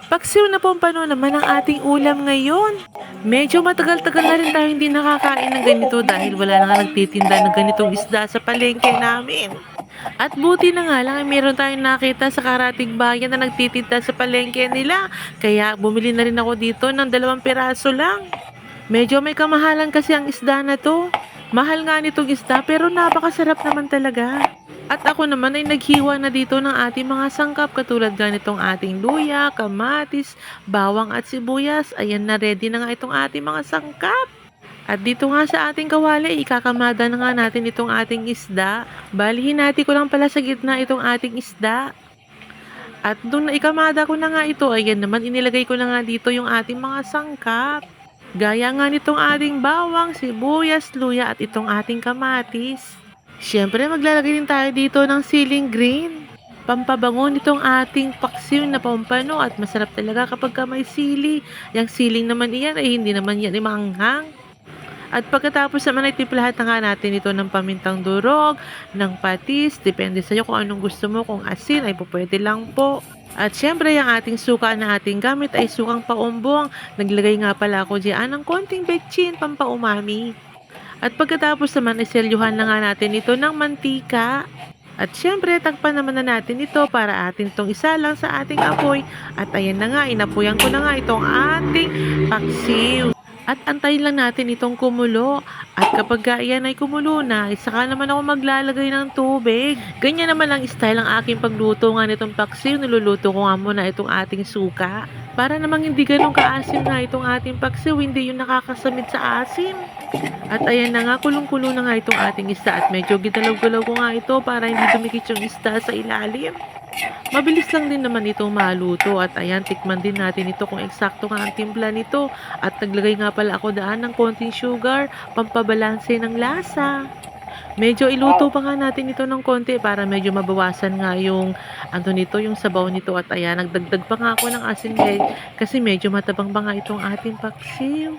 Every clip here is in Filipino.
Paksiw na pompano naman ang ating ulam ngayon. Medyo matagal-tagal na rin tayo hindi nakakain ng ganito dahil wala na nga nagtitinda ng ganitong isda sa palengke namin. At buti na nga lang ay meron tayong nakita sa karatig bayan na nagtitinda sa palengke nila. Kaya bumili na rin ako dito ng 2 piraso lang. Medyo may kamahalan kasi ang isda na to. Mahal nga nitong isda pero napakasarap naman talaga. At ako naman ay naghiwa na dito ng ating mga sangkap katulad ganitong ating luya, kamatis, bawang at sibuyas. Ayan na, ready na nga itong ating mga sangkap. At dito nga sa ating kawali, ikakamada na nga natin itong ating isda. Balihin natin ko lang pala sa gitna itong ating isda. At doon na ikamada ko na nga ito, ayan naman inilagay ko na nga dito yung ating mga sangkap. Gaya nga nitong ating bawang, sibuyas, luya at itong ating kamatis. Siyempre maglalagay din tayo dito ng siling green. Pampabango nitong ating paksiw na pompano at masarap talaga kapag may sili. Yang siling naman iyan ay hindi naman yan imanghang. At pagkatapos naman ay timplahan na nga natin ito ng pamintang durog, ng patis, depende sa iyo kung anong gusto mo, kung asin ay pwede lang po. At syempre yung ating suka na ating gamit ay sukang paumbong. Naglagay nga pala ako diyan ng konting betchin pampaumami. At pagkatapos naman iselyuhan na nga natin ito ng mantika. At syempre, takpan naman na natin ito para atin itong isalang sa ating apoy. At ayan na nga, inapuyan ko na nga itong ating paksiw. At antayin lang natin itong kumulo. At kapag yan ay kumulo na, saka naman ako maglalagay ng tubig. Ganyan naman ang style ng aking pagluto nga nitong paksiw. Niluluto ko nga muna itong ating suka. Para namang hindi ganun kaasim nga itong ating paksiw, hindi yung nakakasamid sa asim. At ayan na nga, kulong-kulo na nga itong ating isda at medyo gitalaw-galaw ko nga ito para hindi dumikit yung isda sa ilalim. Mabilis lang din naman itong maluto at ayan, tikman din natin ito kung eksakto nga ang timpla nito. At naglagay nga pala ako daan ng konting sugar, pampabalanse ng lasa. Medyo iluto pa nga natin ito ng konti para medyo mabawasan nga yung ano nito, yung sabaw nito. At ayan, nagdagdag pa nga ako ng asin kasi medyo matabang pa nga itong ating paksiw.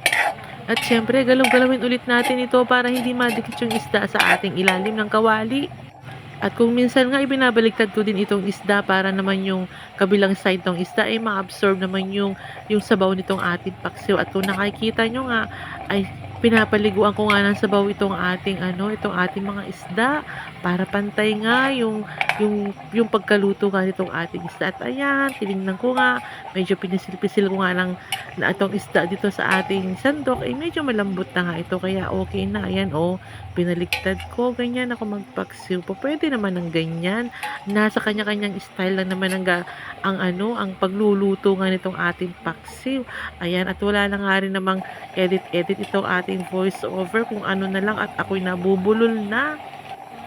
At syempre, galaw-galawin ulit natin ito para hindi madikit yung isda sa ating ilalim ng kawali. At kung minsan nga ibinabaliktad ko din itong isda para naman yung kabilang side ng isda ay ma-absorb naman yung sabaw nitong ating paksiw. At kung nakikita nyo nga ay pinapaliguan ko nga ng sabaw itong ating mga isda para pantay nga yung pagkaluto nga nitong ating isda. At ayan, tinignan ko nga, medyo pinisil-pisil ko nga na itong isda dito sa ating sandok ay medyo malambot na nga ito kaya okay na. Ayan pinaliktad ko, ganyan ako magpaksiw po. Pwede naman ng ganyan. Nasa kanya-kanyang style lang naman ang pagluluto nga nitong ating paksiw. Ayan, at wala na nga rin namang edit itong ating voice over kung ano na lang at ako'y nabubulol na.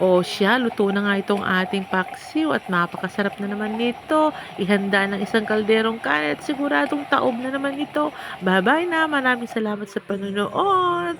O siya, luto na nga itong ating paksiw at napakasarap na naman nito. Ihanda ng isang kalderong kanin at siguradong taob na naman ito. Bye-bye na. Maraming salamat sa panonood.